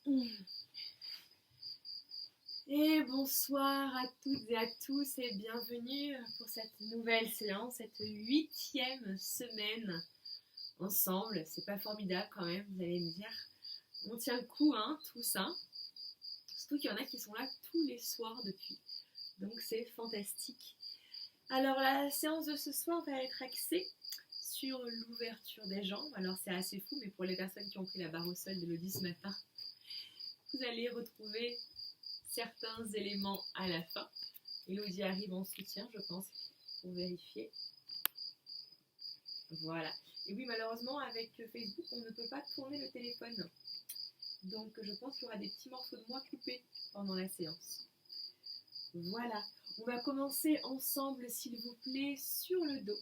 Et bonsoir à toutes et à tous et bienvenue pour cette nouvelle séance, cette 8e semaine ensemble. C'est pas formidable quand même, vous allez me dire. On tient le coup, hein, tous, hein. Surtout qu'il y en a qui sont là tous les soirs depuis. Donc c'est fantastique. Alors la séance de ce soir va être axée sur l'ouverture des jambes. Alors c'est assez fou, mais pour les personnes qui ont pris la barre au sol d'Élodie ce matin, vous allez retrouver certains éléments à la fin. Élodie arrive en soutien, je pense, pour vérifier. Voilà. Et oui, malheureusement, avec Facebook, on ne peut pas tourner le téléphone. Donc, je pense qu'il y aura des petits morceaux de moi coupés pendant la séance. Voilà. On va commencer ensemble, s'il vous plaît, sur le dos.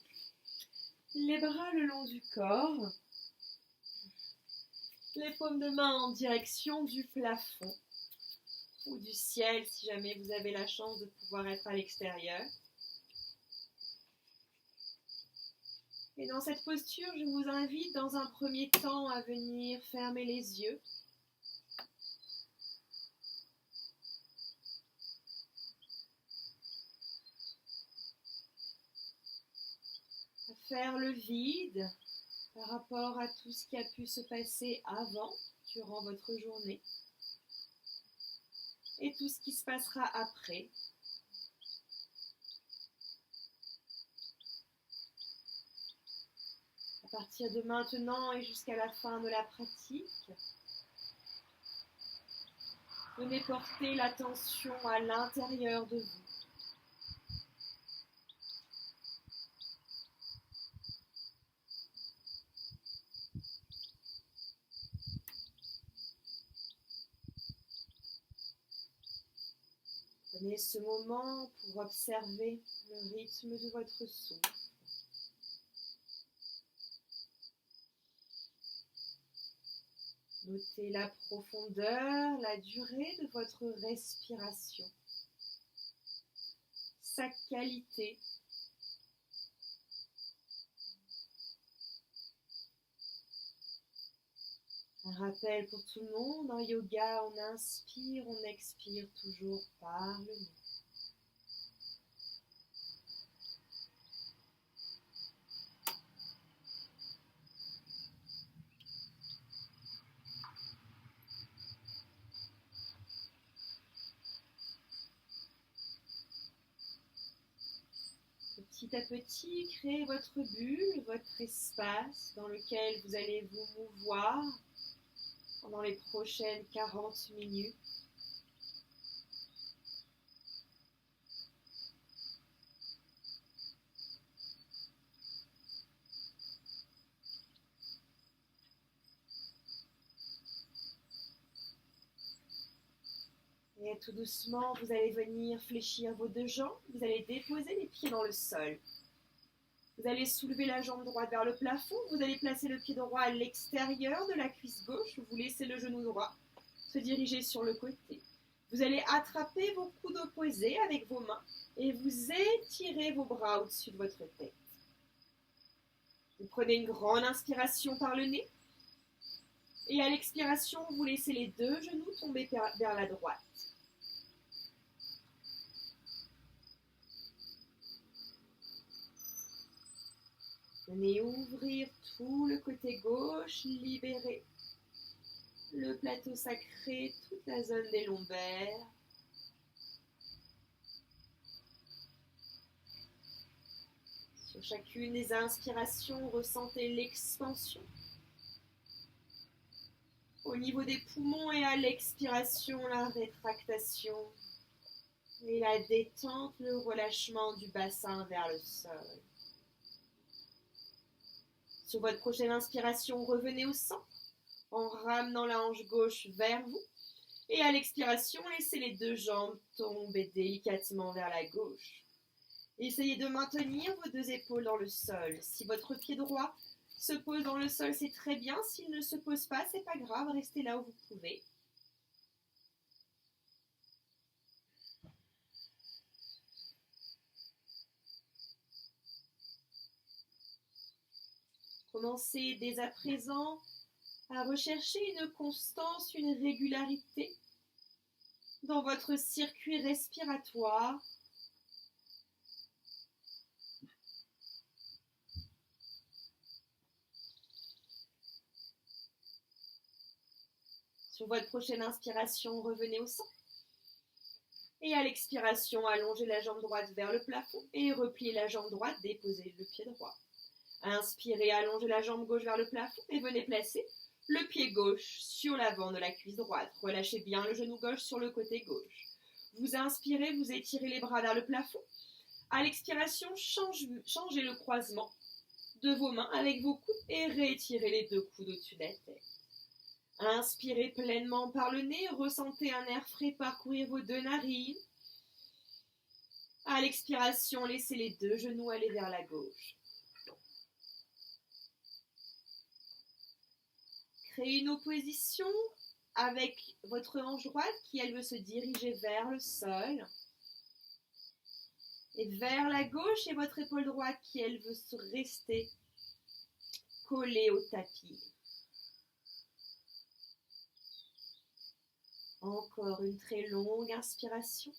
Les bras le long du corps. Les paumes de main en direction du plafond ou du ciel, si jamais vous avez la chance de pouvoir être à l'extérieur. Et dans cette posture, je vous invite dans un premier temps à venir fermer les yeux. À faire le vide par rapport à tout ce qui a pu se passer avant, durant votre journée. Et tout ce qui se passera après. À partir de maintenant et jusqu'à la fin de la pratique, venez porter l'attention à l'intérieur de vous. Prenez ce moment pour observer le rythme de votre souffle. Notez la profondeur, la durée de votre respiration, sa qualité. Un rappel pour tout le monde, en yoga, on inspire, on expire toujours par le nez. Petit à petit, créez votre bulle, votre espace dans lequel vous allez vous mouvoir pendant les prochaines 40 minutes. Et tout doucement, vous allez venir fléchir vos deux jambes, vous allez déposer les pieds dans le sol. Vous allez soulever la jambe droite vers le plafond, vous allez placer le pied droit à l'extérieur de la cuisse gauche, vous laissez le genou droit se diriger sur le côté. Vous allez attraper vos coudes opposés avec vos mains et vous étirez vos bras au-dessus de votre tête. Vous prenez une grande inspiration par le nez et à l'expiration, vous laissez les deux genoux tomber vers la droite. Venez ouvrir tout le côté gauche, libérer le plateau sacré, toute la zone des lombaires. Sur chacune des inspirations, ressentez l'expansion. Au niveau des poumons et à l'expiration, la rétractation et la détente, le relâchement du bassin vers le sol. Sur votre prochaine inspiration, revenez au centre en ramenant la hanche gauche vers vous. Et à l'expiration, laissez les deux jambes tomber délicatement vers la gauche. Essayez de maintenir vos deux épaules dans le sol. Si votre pied droit se pose dans le sol, c'est très bien. S'il ne se pose pas, c'est pas grave. Restez là où vous pouvez. Commencez dès à présent à rechercher une constance, une régularité dans votre circuit respiratoire. Sur votre prochaine inspiration, revenez au centre. Et à l'expiration, allongez la jambe droite vers le plafond et repliez la jambe droite, déposez le pied droit. Inspirez, allongez la jambe gauche vers le plafond et venez placer le pied gauche sur l'avant de la cuisse droite. Relâchez bien le genou gauche sur le côté gauche. Vous inspirez, vous étirez les bras vers le plafond. À l'expiration, changez le croisement de vos mains avec vos coudes et réétirez les deux coudes au-dessus de la tête. Inspirez pleinement par le nez, ressentez un air frais parcourir vos deux narines. À l'expiration, laissez les deux genoux aller vers la gauche. Créez une opposition avec votre hanche droite qui, elle, veut se diriger vers le sol. Et vers la gauche et votre épaule droite qui, elle, veut se rester collée au tapis. Encore une très longue inspiration.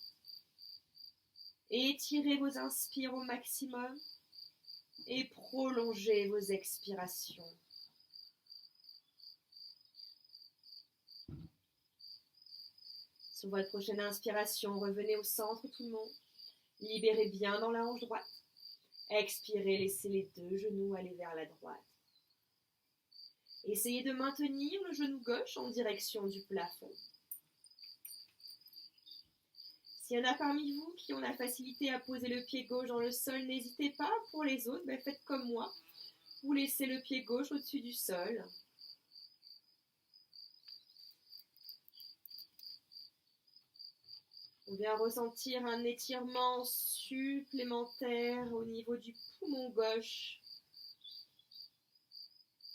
Étirez vos inspires au maximum et prolongez vos expirations. Sur votre prochaine inspiration, revenez au centre tout le monde. Libérez bien dans la hanche droite. Expirez, laissez les deux genoux aller vers la droite. Essayez de maintenir le genou gauche en direction du plafond. S'il y en a parmi vous qui ont la facilité à poser le pied gauche dans le sol, n'hésitez pas. Pour les autres, faites comme moi. Vous laissez le pied gauche au-dessus du sol. On vient ressentir un étirement supplémentaire au niveau du poumon gauche,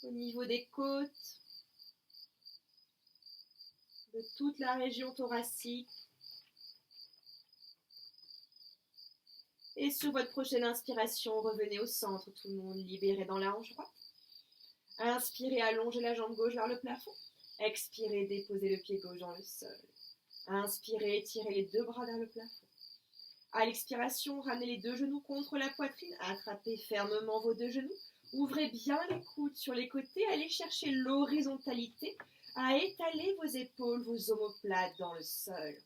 au niveau des côtes, de toute la région thoracique. Et sur votre prochaine inspiration, revenez au centre, tout le monde, libérez dans la hanche droite. Inspirez, allongez la jambe gauche vers le plafond. Expirez, déposez le pied gauche dans le sol. Inspirez, étirez les deux bras vers le plafond. À l'expiration, ramenez les deux genoux contre la poitrine. Attrapez fermement vos deux genoux. Ouvrez bien les coudes sur les côtés. Allez chercher l'horizontalité. À étaler vos épaules, vos omoplates dans le sol.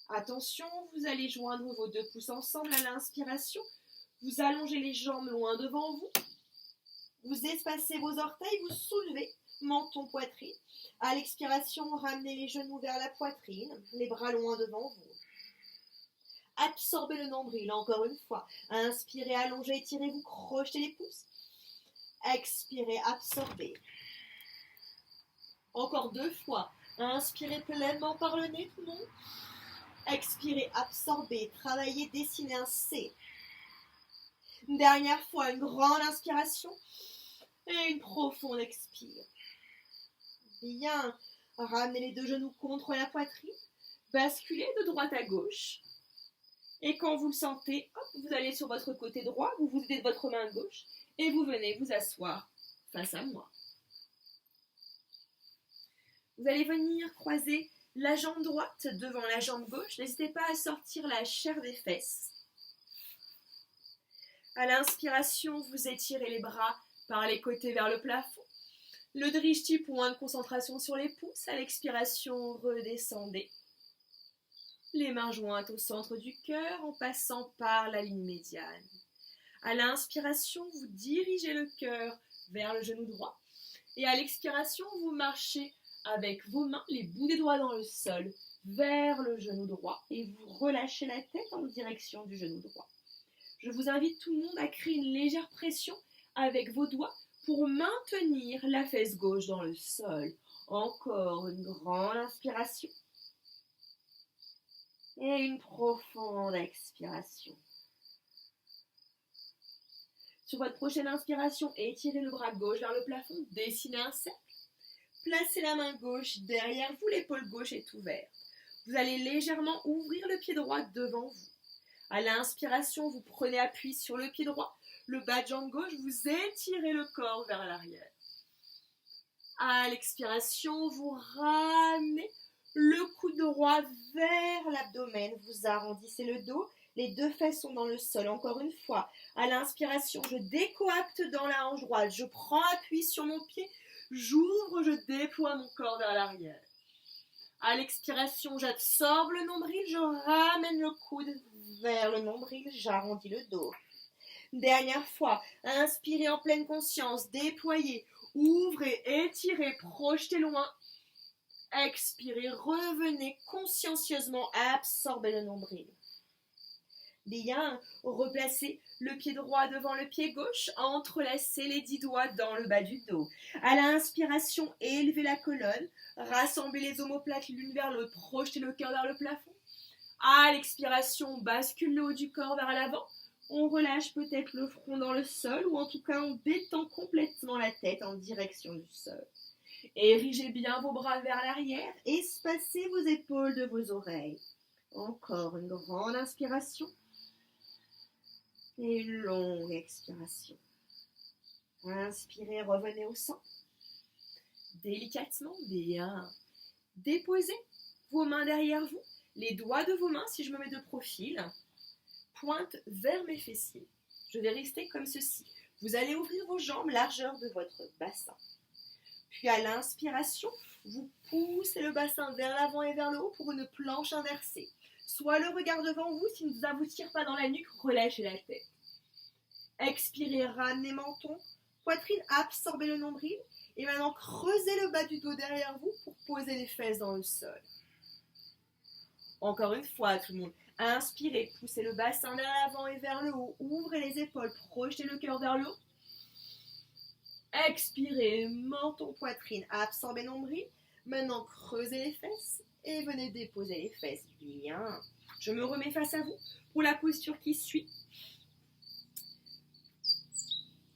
Attention, vous allez joindre vos deux pouces ensemble à l'inspiration. Vous allongez les jambes loin devant vous. Vous espacez vos orteils, vous soulevez, menton, poitrine. À l'expiration, ramenez les genoux vers la poitrine, les bras loin devant vous. Absorbez le nombril, encore une fois. Inspirez, allongez, étirez-vous, crochetez les pouces. Expirez, absorbez. Encore deux fois. Inspirez pleinement par le nez, tout le monde. Expirez, absorbez, travaillez, dessinez un C. Une dernière fois, une grande inspiration et une profonde expire. Bien, ramenez les deux genoux contre la poitrine, basculez de droite à gauche. Et quand vous le sentez, hop, vous allez sur votre côté droit, vous vous aidez de votre main gauche et vous venez vous asseoir face à moi. Vous allez venir croiser la jambe droite devant la jambe gauche. N'hésitez pas à sortir la chair des fesses. À l'inspiration, vous étirez les bras par les côtés vers le plafond. Le drishti, point de concentration sur les pouces. À l'expiration, redescendez. Les mains jointes au centre du cœur en passant par la ligne médiane. À l'inspiration, vous dirigez le cœur vers le genou droit. Et à l'expiration, vous marchez avec vos mains, les bouts des doigts dans le sol, vers le genou droit. Et vous relâchez la tête en direction du genou droit. Je vous invite tout le monde à créer une légère pression avec vos doigts pour maintenir la fesse gauche dans le sol. Encore une grande inspiration. Et une profonde expiration. Sur votre prochaine inspiration, étirez le bras gauche vers le plafond, dessinez un cercle. Placez la main gauche derrière vous, l'épaule gauche est ouverte. Vous allez légèrement ouvrir le pied droit devant vous. À l'inspiration, vous prenez appui sur le pied droit. Le bas de jambe gauche, vous étirez le corps vers l'arrière. À l'expiration, vous ramenez le coude droit vers l'abdomen. Vous arrondissez le dos. Les deux fesses sont dans le sol. Encore une fois. À l'inspiration, je décoacte dans la hanche droite. Je prends appui sur mon pied. J'ouvre, je déploie mon corps vers l'arrière. À l'expiration, j'absorbe le nombril. Je ramène le coude vers le nombril. J'arrondis le dos. Dernière fois. Inspirez en pleine conscience. Déployez. Ouvrez, étirez, projetez loin. Expirez, revenez consciencieusement, absorbez le nombril. Bien, replacez le pied droit devant le pied gauche, entrelacez les 10 doigts dans le bas du dos. À l'inspiration, élevez la colonne, rassemblez les omoplates l'une vers l'autre, projetez le cœur vers le plafond. À l'expiration, on bascule le haut du corps vers l'avant. On relâche peut-être le front dans le sol ou en tout cas on détend complètement la tête en direction du sol. Érigez bien vos bras vers l'arrière, espacez vos épaules de vos oreilles. Encore une grande inspiration et une longue expiration. Inspirez, revenez au centre. Délicatement, bien. Déposez vos mains derrière vous, les doigts de vos mains si je me mets de profil. Pointe vers mes fessiers. Je vais rester comme ceci. Vous allez ouvrir vos jambes, largeur de votre bassin. Puis à l'inspiration, vous poussez le bassin vers l'avant et vers le haut pour une planche inversée. Soit le regard devant vous, si ça ne vous tire pas dans la nuque, relâchez la tête. Expirez, ramenez menton, poitrine, absorbez le nombril. Et maintenant, creusez le bas du dos derrière vous pour poser les fesses dans le sol. Encore une fois, tout le monde. Inspirez, poussez le bassin vers l'avant et vers le haut. Ouvrez les épaules, projetez le cœur vers le haut. Expirez, menton, poitrine, absorbez nombril. Maintenant, creusez les fesses et venez déposer les fesses. Bien. Je me remets face à vous pour la posture qui suit.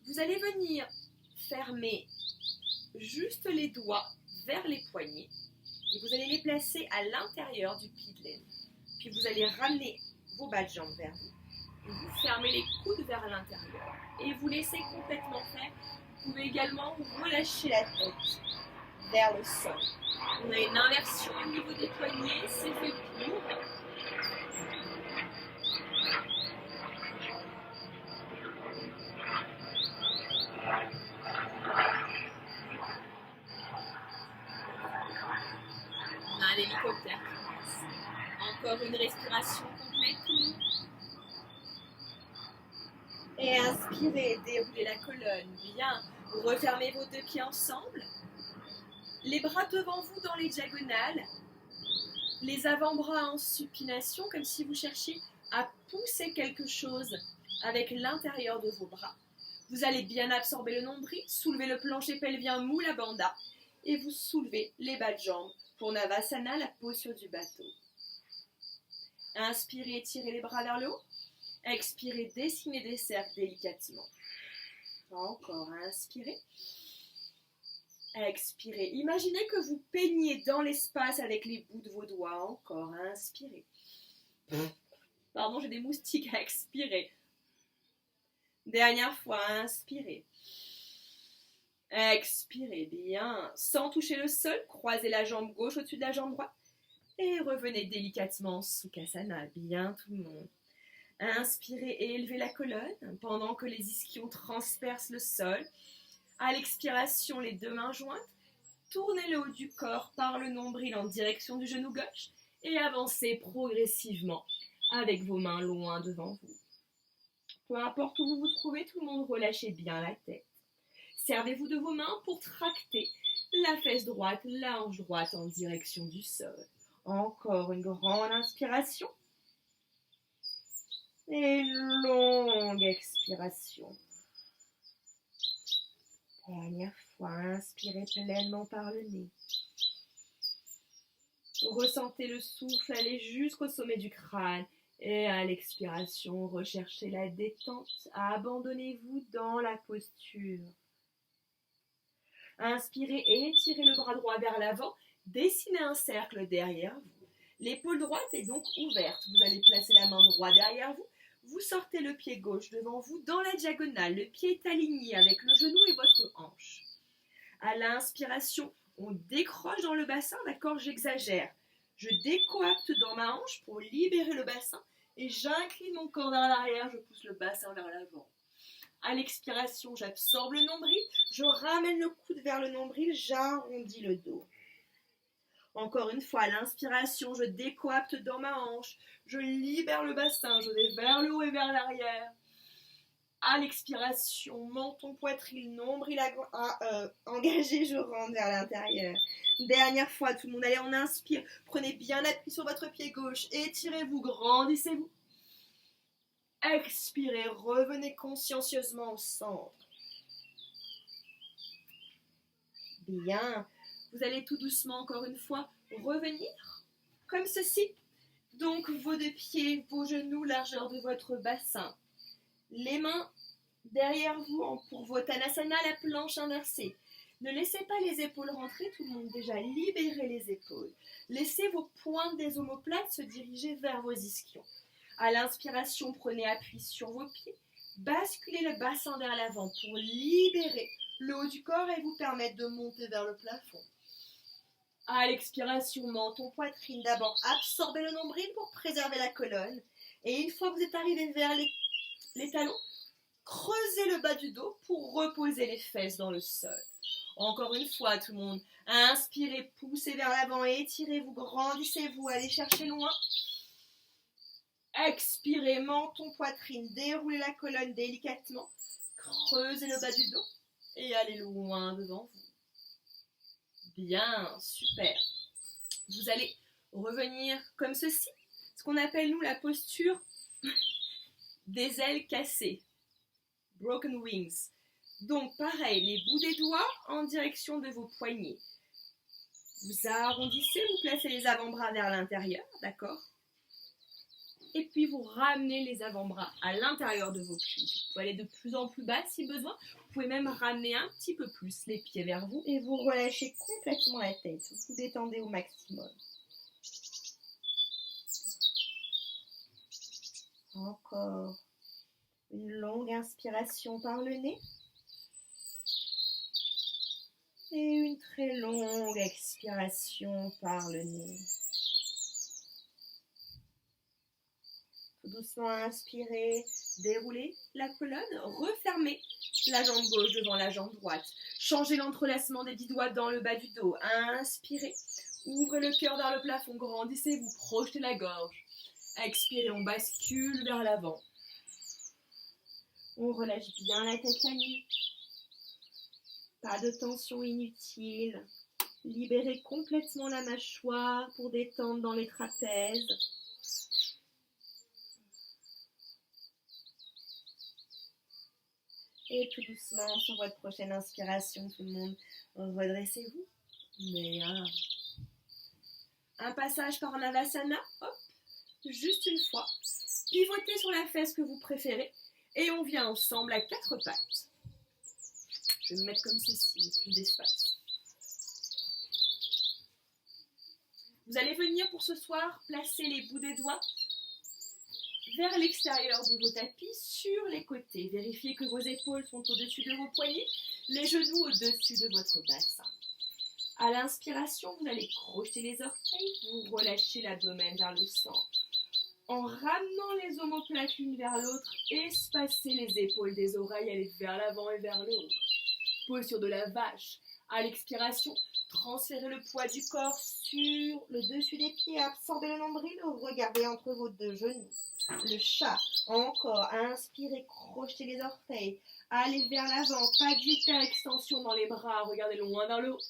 Vous allez venir fermer juste les doigts vers les poignets et vous allez les placer à l'intérieur du pli de l'aine. Puis vous allez ramener vos bas de jambes vers vous. Et vous fermez les coudes vers l'intérieur et vous laissez complètement faire. Vous pouvez également relâcher la tête vers le sol. On a une inversion au niveau des poignets, c'est fait pour. On a un hélicoptère qui passe. Encore une respiration complète. Et inspirez, déroulez la colonne. Bien. Refermez vos deux pieds ensemble. Les bras devant vous dans les diagonales. Les avant-bras en supination, comme si vous cherchiez à pousser quelque chose avec l'intérieur de vos bras. Vous allez bien absorber le nombril, soulever le plancher pelvien Mula Bandha et vous soulevez les bas de jambes pour Navasana, la posture du bateau. Inspirez, tirez les bras vers le haut. Expirez, dessinez des cercles délicatement. Encore, inspirez. Expirez. Imaginez que vous peignez dans l'espace avec les bouts de vos doigts. Encore, inspirez. Pardon, j'ai des moustiques à expirer. Dernière fois, inspirez. Expirez bien. Sans toucher le sol, croisez la jambe gauche au-dessus de la jambe droite. Et revenez délicatement, Sukhasana. Bien tout le monde. Inspirez et élevez la colonne pendant que les ischions transpercent le sol. À l'expiration, les deux mains jointes. Tournez le haut du corps par le nombril en direction du genou gauche et avancez progressivement avec vos mains loin devant vous. Peu importe où vous vous trouvez, tout le monde relâchez bien la tête. Servez-vous de vos mains pour tracter la fesse droite, la hanche droite en direction du sol. Encore une grande inspiration. Et une longue expiration. Dernière fois, inspirez pleinement par le nez. Ressentez le souffle aller jusqu'au sommet du crâne. Et à l'expiration, recherchez la détente. Abandonnez-vous dans la posture. Inspirez et étirez le bras droit vers l'avant. Dessinez un cercle derrière vous. L'épaule droite est donc ouverte. Vous allez placer la main droite derrière vous. Vous sortez le pied gauche devant vous dans la diagonale. Le pied est aligné avec le genou et votre hanche. À l'inspiration, on décroche dans le bassin, d'accord, j'exagère. Je décoapte dans ma hanche pour libérer le bassin et j'incline mon corps vers l'arrière, je pousse le bassin vers l'avant. À l'expiration, j'absorbe le nombril, je ramène le coude vers le nombril, j'arrondis le dos. Encore une fois, à l'inspiration, je décoapte dans ma hanche, je libère le bassin, je vais vers le haut et vers l'arrière. À l'expiration, menton, poitrine, nombril engagé, je rentre vers l'intérieur. Dernière fois, tout le monde, allez, on inspire. Prenez bien appui sur votre pied gauche, étirez-vous, grandissez-vous. Expirez, revenez consciencieusement au centre. Bien, vous allez tout doucement, encore une fois, revenir comme ceci. Donc, vos deux pieds, vos genoux, largeur de votre bassin. Les mains derrière vous pour Vottanasana, la planche inversée. Ne laissez pas les épaules rentrer, tout le monde déjà, libérez les épaules. Laissez vos pointes des omoplates se diriger vers vos ischions. À l'inspiration, prenez appui sur vos pieds, basculez le bassin vers l'avant pour libérer le haut du corps et vous permettre de monter vers le plafond. À l'expiration, menton, poitrine, d'abord absorbez le nombril pour préserver la colonne. Et une fois que vous êtes arrivé vers les talons, creusez le bas du dos pour reposer les fesses dans le sol. Encore une fois, tout le monde, inspirez, poussez vers l'avant, étirez-vous, grandissez-vous, allez chercher loin. Expirez, menton, poitrine, déroulez la colonne délicatement, creusez le bas du dos et allez loin devant vous. Bien, super. Vous allez revenir comme ceci, ce qu'on appelle nous la posture des ailes cassées. Broken wings. Donc pareil, les bouts des doigts en direction de vos poignets. Vous arrondissez, vous placez les avant-bras vers l'intérieur, d'accord? Et puis vous ramenez les avant-bras à l'intérieur de vos cuisses. Vous pouvez aller de plus en plus bas si besoin. Vous pouvez même ramener un petit peu plus les pieds vers vous et vous relâchez complètement la tête. Vous vous détendez au maximum. Encore. Une longue inspiration par le nez. Et une très longue expiration par le nez. Tout doucement inspirez, déroulez la colonne, refermez la jambe gauche devant la jambe droite. Changez l'entrelacement des 10 doigts dans le bas du dos. Inspirez, ouvrez le cœur vers le plafond, grandissez-vous, projetez la gorge. Expirez, on bascule vers l'avant. On relâche bien la tête, la nuque. Pas de tension inutile. Libérez complètement la mâchoire pour détendre dans les trapèzes. Et tout doucement, sur votre prochaine inspiration, tout le monde, redressez-vous. Mais un passage par Navasana, hop, juste une fois. Pivotez sur la fesse que vous préférez. Et on vient ensemble à 4 pattes. Je vais me mettre comme ceci, j'ai plus d'espace. Vous allez venir pour ce soir placer les bouts des doigts vers l'extérieur de vos tapis, sur les côtés. Vérifiez que vos épaules sont au-dessus de vos poignets, les genoux au-dessus de votre bassin. À l'inspiration, vous allez crocheter les orteils, vous relâchez l'abdomen vers le centre. En ramenant les omoplates l'une vers l'autre, espacez les épaules des oreilles, allez vers l'avant et vers le haut. Posture de la vache. À l'expiration, transférez le poids du corps sur le dessus des pieds, absorbez le nombril, regardez entre vos deux genoux. Le chat, encore, inspirez, crochetez les orteils, allez vers l'avant, pas d'hyperextension dans les bras, regardez loin vers le haut.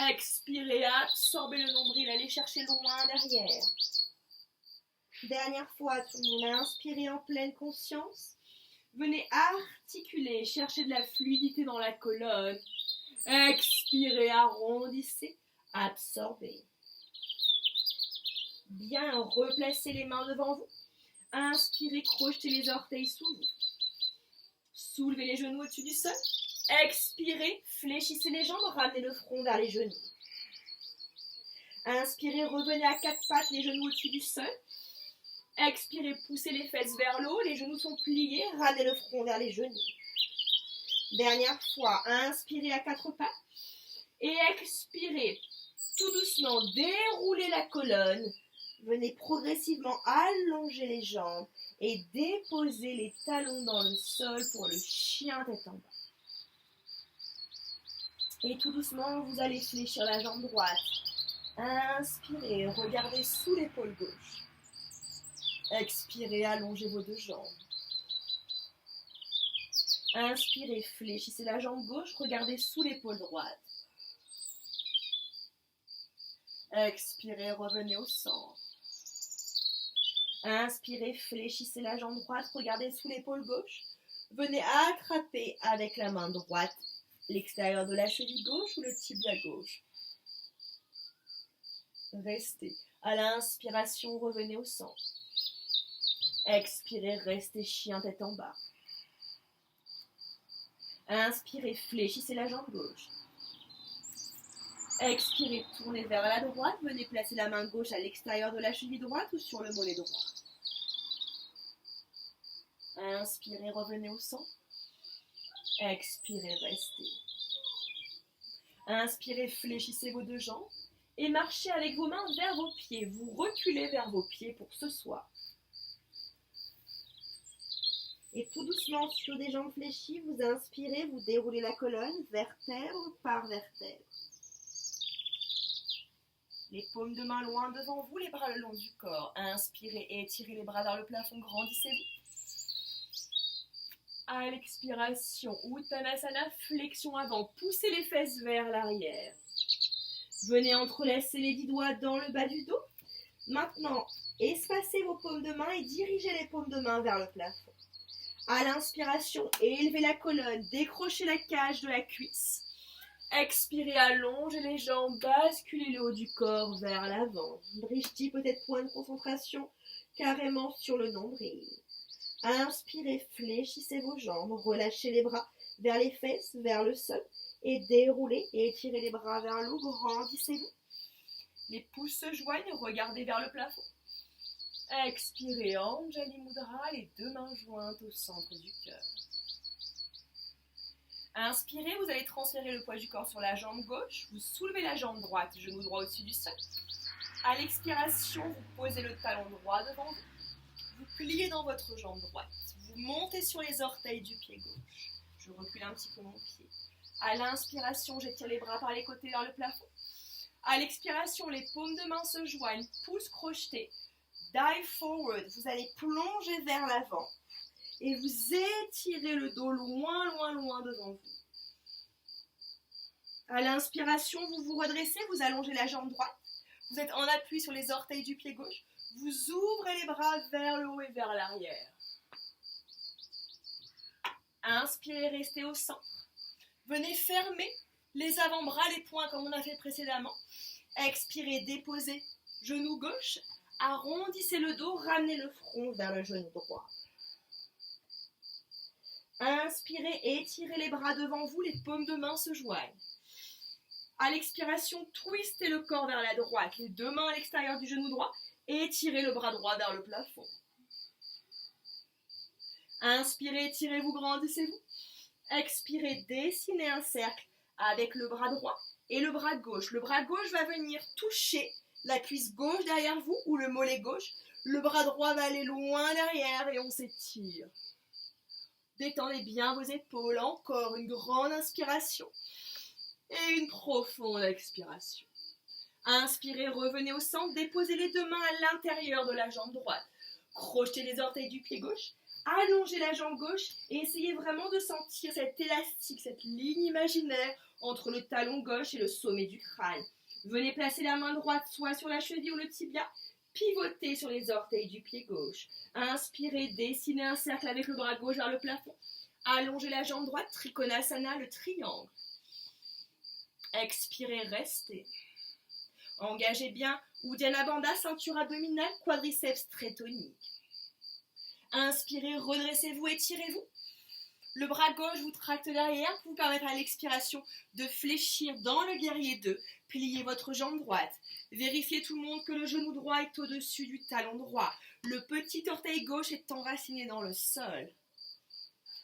Expirez, absorbez le nombril, allez chercher loin derrière. Dernière fois, tout le monde, inspirez en pleine conscience. Venez articuler, cherchez de la fluidité dans la colonne. Expirez, arrondissez, absorbez. Bien, replacez les mains devant vous. Inspirez, crochetez les orteils sous vous. Soulevez les genoux au-dessus du sol. Expirez, fléchissez les jambes, ramenez le front vers les genoux. Inspirez, revenez à 4 pattes, les genoux au-dessus du sol. Expirez, poussez les fesses vers le haut, les genoux sont pliés, ramenez le front vers les genoux. Dernière fois, inspirez à quatre pattes et expirez. Tout doucement, déroulez la colonne. Venez progressivement allonger les jambes et déposer les talons dans le sol pour le chien tête en bas. Et tout doucement, vous allez fléchir la jambe droite. Inspirez, regardez sous l'épaule gauche. Expirez, allongez vos deux jambes. Inspirez, fléchissez la jambe gauche, regardez sous l'épaule droite. Expirez, revenez au centre. Inspirez, fléchissez la jambe droite, regardez sous l'épaule gauche. Venez attraper avec la main droite l'extérieur de la cheville gauche ou le tibia gauche. Restez. À l'inspiration, revenez au centre. Expirez, restez chien tête en bas. Inspirez, fléchissez la jambe gauche. Expirez, tournez vers la droite. Venez placer la main gauche à l'extérieur de la cheville droite ou sur le mollet droit. Inspirez, revenez au centre. Expirez, restez. Inspirez, fléchissez vos deux jambes et marchez avec vos mains vers vos pieds. Vous reculez vers vos pieds pour ce soir. Et tout doucement sur des jambes fléchies, vous inspirez, vous déroulez la colonne, vertèbre par vertèbre. Les paumes de main loin devant vous, les bras le long du corps. Inspirez et étirez les bras vers le plafond, grandissez-vous. À l'expiration, Uttanasana, flexion avant, poussez les fesses vers l'arrière. Venez entrelacer les 10 doigts dans le bas du dos. Maintenant, espacez vos paumes de main et dirigez les paumes de main vers le plafond. À l'inspiration, élevez la colonne, décrochez la cage de la cuisse. Expirez, allongez les jambes, basculez le haut du corps vers l'avant. Drishti, peut-être point de concentration, carrément sur le nombril. Inspirez, fléchissez vos jambes, relâchez les bras vers les fesses, vers le sol, et déroulez et étirez les bras vers le haut, grandissez-vous. Les pouces se joignent, regardez vers le plafond. Expirez, Anjali Mudra, les deux mains jointes au centre du cœur. Inspirez, vous allez transférer le poids du corps sur la jambe gauche, vous soulevez la jambe droite, genou droit au-dessus du sol. À l'expiration, vous posez le talon droit devant vous. Vous pliez dans votre jambe droite. Vous montez sur les orteils du pied gauche. Je recule un petit peu mon pied. À l'inspiration, j'étire les bras par les côtés vers le plafond. À l'expiration, les paumes de main se joignent, pouces crochetés. Dive forward. Vous allez plonger vers l'avant. Et vous étirez le dos loin, loin, loin devant vous. À l'inspiration, vous vous redressez, vous allongez la jambe droite. Vous êtes en appui sur les orteils du pied gauche. Vous ouvrez les bras vers le haut et vers l'arrière. Inspirez, restez au centre. Venez fermer les avant-bras, les poings comme on a fait précédemment. Expirez, déposez genou gauche. Arrondissez le dos, ramenez le front vers le genou droit. Inspirez, étirez les bras devant vous, les paumes de main se joignent. À l'expiration, twistez le corps vers la droite, les deux mains à l'extérieur du genou droit et étirez le bras droit vers le plafond. Inspirez, étirez-vous, grandissez-vous. Expirez, dessinez un cercle avec le bras droit et le bras gauche. Le bras gauche va venir toucher la cuisse gauche derrière vous ou le mollet gauche. Le bras droit va aller loin derrière et on s'étire. Détendez bien vos épaules, encore une grande inspiration et une profonde expiration. Inspirez, revenez au centre, déposez les deux mains à l'intérieur de la jambe droite. Crochetez les orteils du pied gauche, allongez la jambe gauche et essayez vraiment de sentir cet élastique, cette ligne imaginaire entre le talon gauche et le sommet du crâne. Venez placer la main droite soit sur la cheville ou le tibia, pivotez sur les orteils du pied gauche. Inspirez, dessinez un cercle avec le bras gauche vers le plafond. Allongez la jambe droite, Trikonasana, le triangle. Expirez, restez. Engagez bien Uddiyana Bandha, ceinture abdominale, quadriceps très tonique. Inspirez, redressez-vous, étirez-vous. Le bras gauche vous tracte derrière pour vous permettre à l'expiration de fléchir dans le guerrier 2. Pliez votre jambe droite. Vérifiez tout le monde que le genou droit est au-dessus du talon droit. Le petit orteil gauche est enraciné dans le sol.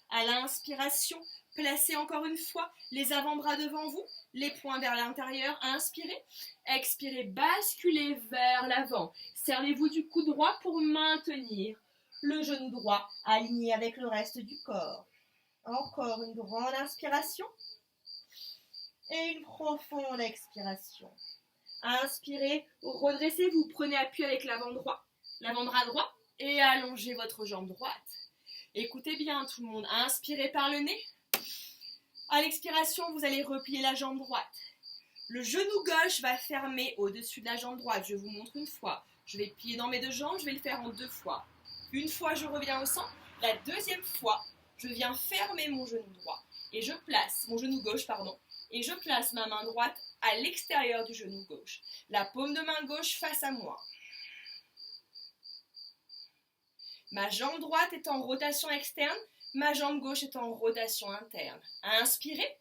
À l'inspiration, Placez encore une fois les avant-bras devant vous, les poings vers l'intérieur, inspirez. Expirez, basculez vers l'avant. Servez-vous du cou droit pour maintenir le genou droit aligné avec le reste du corps. Encore une grande inspiration et une profonde expiration. Inspirez, redressez-vous, prenez appui avec l'avant-bras droit et allongez votre jambe droite. Écoutez bien tout le monde, inspirez par le nez. À l'expiration, vous allez replier la jambe droite. Le genou gauche va fermer au-dessus de la jambe droite. Je vous montre une fois. Je vais plier dans mes deux jambes, je vais le faire en 2 fois. Une fois, je reviens au centre. La deuxième fois, je viens fermer mon genou droit. Et je place mon genou gauche, et je place ma main droite à l'extérieur du genou gauche. La paume de main gauche face à moi. Ma jambe droite est en rotation externe, ma jambe gauche est en rotation interne. Inspirez,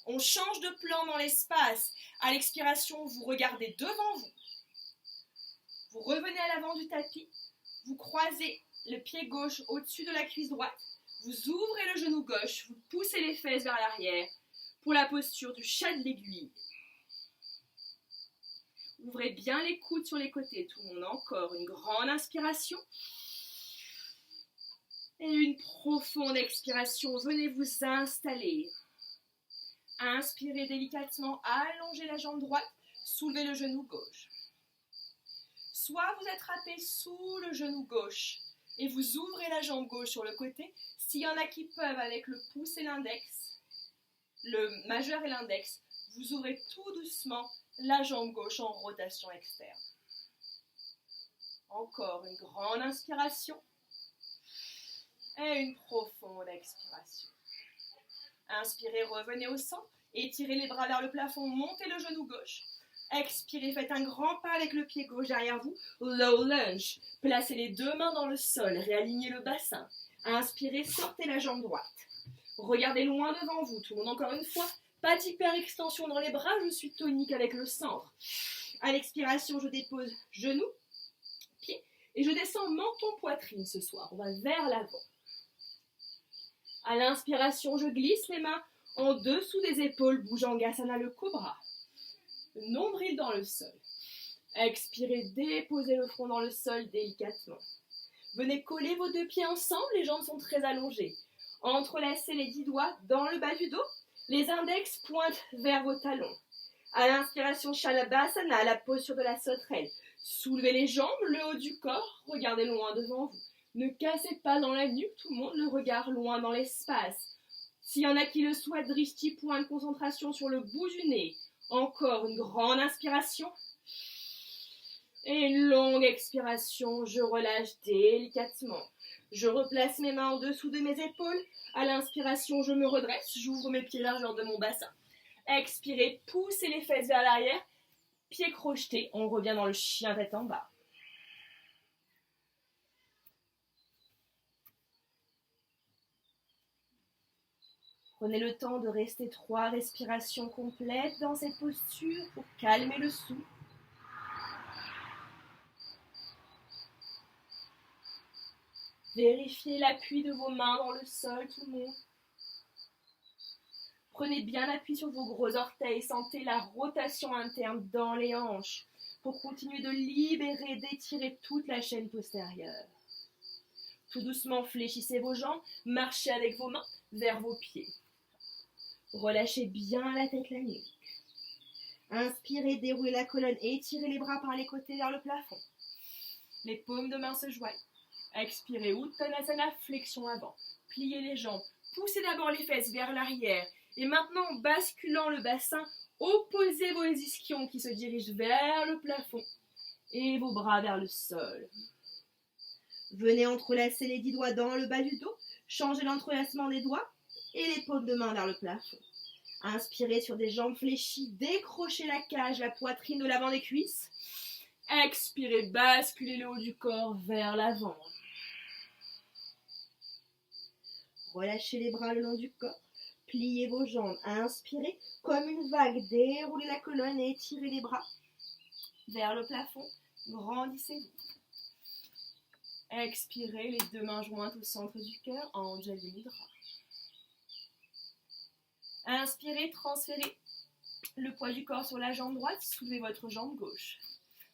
on change de plan dans l'espace. À l'expiration, vous regardez devant vous. Vous revenez à l'avant du tapis, vous croisez le pied gauche au-dessus de la cuisse droite, vous ouvrez le genou gauche, vous poussez les fesses vers l'arrière pour la posture du chat de l'aiguille. Ouvrez bien les coudes sur les côtés, tout le monde. Encore une grande inspiration. Et une profonde expiration. Venez vous installer. Inspirez délicatement, allongez la jambe droite, soulevez le genou gauche. Soit vous attrapez sous le genou gauche et vous ouvrez la jambe gauche sur le côté. S'il y en a qui peuvent avec le pouce et l'index, le majeur et l'index, vous ouvrez tout doucement la jambe gauche en rotation externe. Encore une grande inspiration et une profonde expiration. Inspirez, revenez au centre, étirez les bras vers le plafond, montez le genou gauche. Expirez, faites un grand pas avec le pied gauche derrière vous, low lunge. Placez les 2 mains dans le sol, réalignez le bassin. Inspirez, sortez la jambe droite. Regardez loin devant vous, tout le monde encore une fois. Pas d'hyper-extension dans les bras, je suis tonique avec le centre. À l'expiration, je dépose genou, pied, et je descends menton-poitrine ce soir. On va vers l'avant. À l'inspiration, je glisse les mains en dessous des épaules, Bhujangasana, le cobra. Le nombril dans le sol. Expirez, déposez le front dans le sol délicatement. Venez coller vos 2 pieds ensemble, les jambes sont très allongées. Entrelacez les 10 doigts dans le bas du dos. Les index pointent vers vos talons. À l'inspiration, Shalabhasana, la posture de la sauterelle. Soulevez les jambes, le haut du corps, regardez loin devant vous. Ne cassez pas dans la nuque, tout le monde, le regard loin dans l'espace. S'il y en a qui le souhaitent, drishti, point de concentration sur le bout du nez. Encore une grande inspiration. Et une longue expiration, je relâche délicatement. Je replace mes mains en dessous de mes épaules. À l'inspiration, je me redresse, j'ouvre mes pieds largeur de mon bassin. Expirez, poussez les fesses vers l'arrière. Pieds crochetés, on revient dans le chien tête en bas. Prenez le temps de rester 3 respirations complètes dans cette posture pour calmer le souffle. Vérifiez l'appui de vos mains dans le sol, tout le monde. Prenez bien appui sur vos gros orteils, sentez la rotation interne dans les hanches pour continuer de libérer, d'étirer toute la chaîne postérieure. Tout doucement, fléchissez vos jambes, marchez avec vos mains vers vos pieds. Relâchez bien la tête, la nuque. Inspirez, déroulez la colonne et étirez les bras par les côtés vers le plafond. Les paumes de main se joignent. Expirez, Uttanasana, flexion avant. Pliez les jambes, poussez d'abord les fesses vers l'arrière. Et maintenant, en basculant le bassin, opposez vos ischions qui se dirigent vers le plafond et vos bras vers le sol. Venez entrelacer les 10 doigts dans le bas du dos, changez l'entrelacement des doigts et les paumes de main vers le plafond. Inspirez sur des jambes fléchies, décrochez la cage, la poitrine de l'avant des cuisses. Expirez, basculez le haut du corps vers l'avant. Relâchez les bras le long du corps. Pliez vos jambes, inspirez comme une vague, déroulez la colonne et étirez les bras vers le plafond, grandissez-vous. Expirez, les 2 mains jointes au centre du cœur, Anjali Mudra. Inspirez, transférez le poids du corps sur la jambe droite, soulevez votre jambe gauche.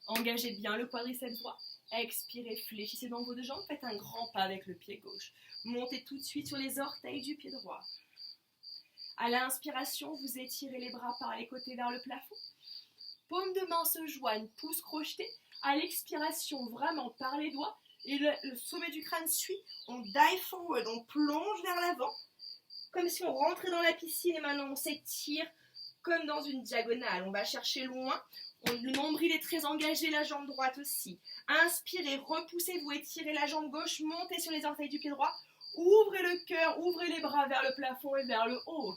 Engagez bien le quadriceps droit. Expirez, fléchissez dans vos deux jambes, faites un grand pas avec le pied gauche. Montez tout de suite sur les orteils du pied droit. À l'inspiration, vous étirez les bras par les côtés vers le plafond. Paumes de main se joignent, pouces crochetés. À l'expiration, vraiment par les doigts. Et le sommet du crâne suit. On dive forward, on plonge vers l'avant. Comme si on rentrait dans la piscine et maintenant on s'étire comme dans une diagonale. On va chercher loin. Le nombril est très engagé, la jambe droite aussi. Inspirez, repoussez-vous, étirez la jambe gauche, montez sur les orteils du pied droit. Ouvrez le cœur, ouvrez les bras vers le plafond et vers le haut.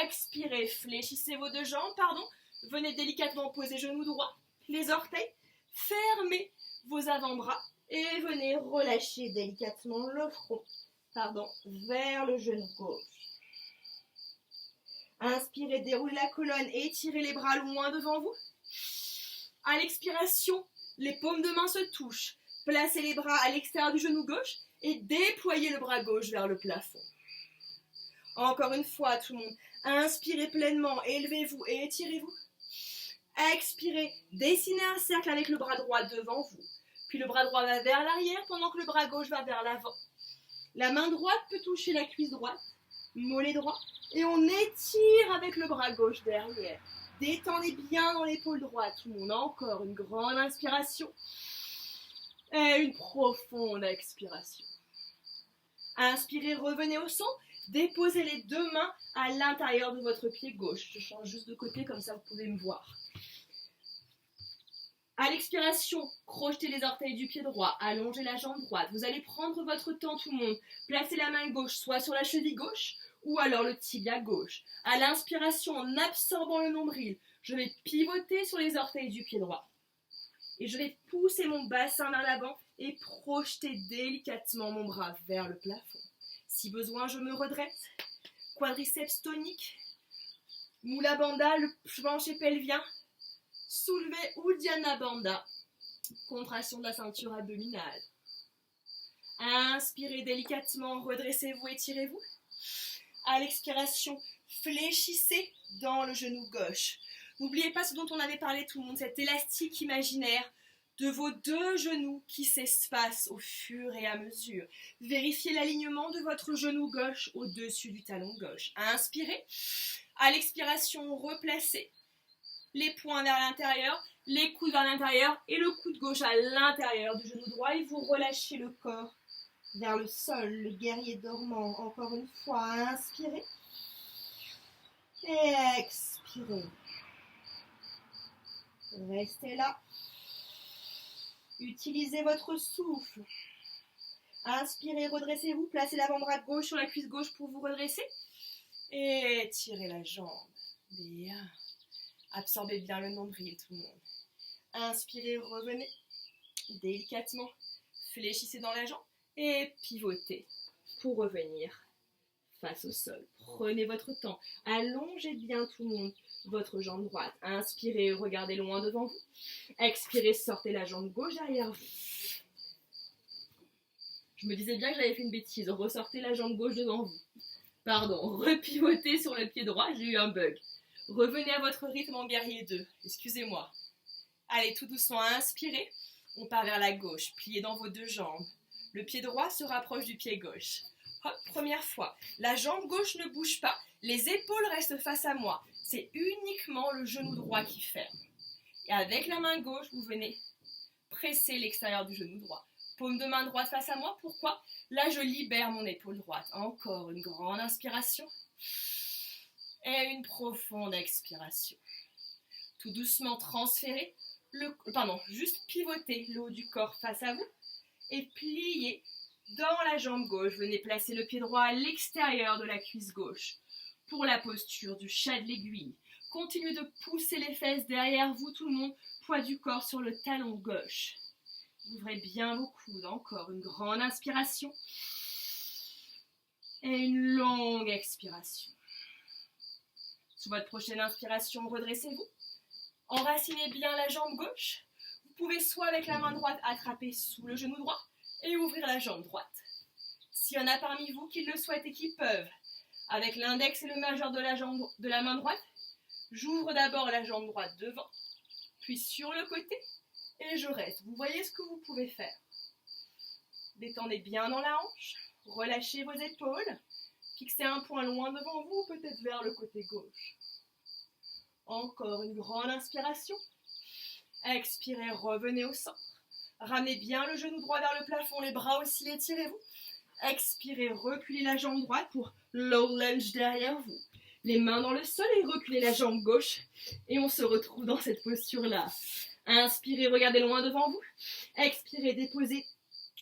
Expirez, fléchissez vos deux jambes, Venez délicatement poser genoux droit, les orteils. Fermez vos avant-bras et venez relâcher délicatement le front, vers le genou gauche. Inspirez, déroulez la colonne et étirez les bras loin devant vous. À l'expiration, les paumes de main se touchent. Placez les bras à l'extérieur du genou gauche et déployez le bras gauche vers le plafond. Encore une fois, tout le monde. Inspirez pleinement, élevez-vous et étirez-vous. Expirez, dessinez un cercle avec le bras droit devant vous. Puis le bras droit va vers l'arrière pendant que le bras gauche va vers l'avant. La main droite peut toucher la cuisse droite, mollet droit, et on étire avec le bras gauche derrière. Détendez bien dans l'épaule droite, tout le monde. Encore une grande inspiration et une profonde expiration. Inspirez, revenez au centre. Déposez les deux mains à l'intérieur de votre pied gauche. Je change juste de côté, comme ça vous pouvez me voir. À l'expiration, crochetez les orteils du pied droit, allongez la jambe droite. Vous allez prendre votre temps, tout le monde. Placez la main gauche soit sur la cheville gauche ou alors le tibia gauche. À l'inspiration, en absorbant le nombril, je vais pivoter sur les orteils du pied droit. Et je vais pousser mon bassin vers l'avant et projeter délicatement mon bras vers le plafond. Si besoin, je me redresse. Quadriceps tonique. Mula Bandha, le plancher pelvien. Soulevé Uddiyana Bandha. Contraction de la ceinture abdominale. Inspirez délicatement, redressez-vous, étirez-vous. À l'expiration, fléchissez dans le genou gauche. N'oubliez pas ce dont on avait parlé tout le monde, cet élastique imaginaire de vos deux genoux qui s'espacent au fur et à mesure. Vérifiez l'alignement de votre genou gauche au-dessus du talon gauche. Inspirez. À l'expiration, replacez les poings vers l'intérieur, les coudes vers l'intérieur et le coude gauche à l'intérieur du genou droit et vous relâchez le corps vers le sol, le guerrier dormant. Encore une fois, inspirez et expirez. Restez là. Utilisez votre souffle. Inspirez, redressez-vous. Placez l'avant-bras gauche sur la cuisse gauche pour vous redresser. Et tirez la jambe. Bien. Absorbez bien le nombril, tout le monde. Inspirez, revenez. Délicatement. Fléchissez dans la jambe. Et pivotez pour revenir face au sol. Prenez votre temps. Allongez bien tout le monde votre jambe droite. Inspirez, regardez loin devant vous. Expirez, sortez la jambe gauche derrière vous. Je me disais bien que j'avais fait une bêtise. Ressortez la jambe gauche devant vous. Repivotez sur le pied droit, j'ai eu un bug. Revenez à votre rythme en guerrier 2. Excusez-moi. Allez, tout doucement, inspirez. On part vers la gauche. Pliez dans vos deux jambes. Le pied droit se rapproche du pied gauche. Hop, première fois. La jambe gauche ne bouge pas. Les épaules restent face à moi. C'est uniquement le genou droit qui ferme. Et avec la main gauche, vous venez presser l'extérieur du genou droit. Paume de main droite face à moi. Pourquoi ? Là, je libère mon épaule droite. Encore une grande inspiration. Et une profonde expiration. Tout doucement transférez. Juste pivotez le haut du corps face à vous. Et pliez dans la jambe gauche. Venez placer le pied droit à l'extérieur de la cuisse gauche. Pour la posture du chat de l'aiguille. Continuez de pousser les fesses derrière vous, tout le monde. Poids du corps sur le talon gauche. Ouvrez bien vos coudes. Encore une grande inspiration. Et une longue expiration. Sous votre prochaine inspiration, redressez-vous. Enracinez bien la jambe gauche. Vous pouvez soit avec la main droite attraper sous le genou droit et ouvrir la jambe droite. S'il y en a parmi vous qui le souhaitent et qui peuvent, Avec l'index et le majeur de la main droite, j'ouvre d'abord la jambe droite devant, puis sur le côté, et je reste. Vous voyez ce que vous pouvez faire. Détendez bien dans la hanche, relâchez vos épaules, fixez un point loin devant vous, peut-être vers le côté gauche. Encore une grande inspiration. Expirez, revenez au centre. Ramenez bien le genou droit vers le plafond, les bras aussi, étirez-vous. Expirez, reculez la jambe droite pour low lunge derrière vous. Les mains dans le sol et reculez la jambe gauche. Et on se retrouve dans cette posture-là. Inspirez, regardez loin devant vous. Expirez, déposez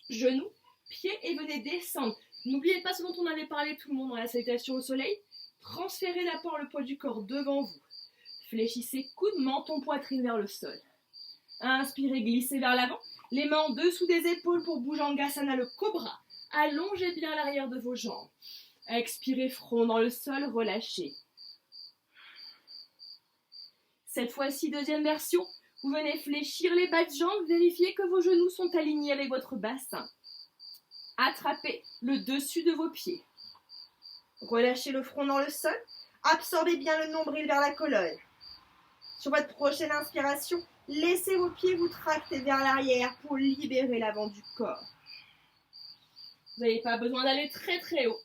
genoux, pieds et venez descendre. N'oubliez pas ce dont on avait parlé tout le monde dans la salutation au soleil. Transférez d'abord le poids du corps devant vous. Fléchissez coude, menton, poitrine vers le sol. Inspirez, glissez vers l'avant. Les mains en dessous des épaules pour Bhujangasana, le cobra. Allongez bien l'arrière de vos jambes. Expirez, front dans le sol, relâchez. Cette fois-ci, deuxième version. Vous venez fléchir les bas de jambes, vérifiez que vos genoux sont alignés avec votre bassin. Attrapez le dessus de vos pieds. Relâchez le front dans le sol. Absorbez bien le nombril vers la colonne. Sur votre prochaine inspiration, laissez vos pieds vous tracter vers l'arrière pour libérer l'avant du corps. Vous n'avez pas besoin d'aller très très haut.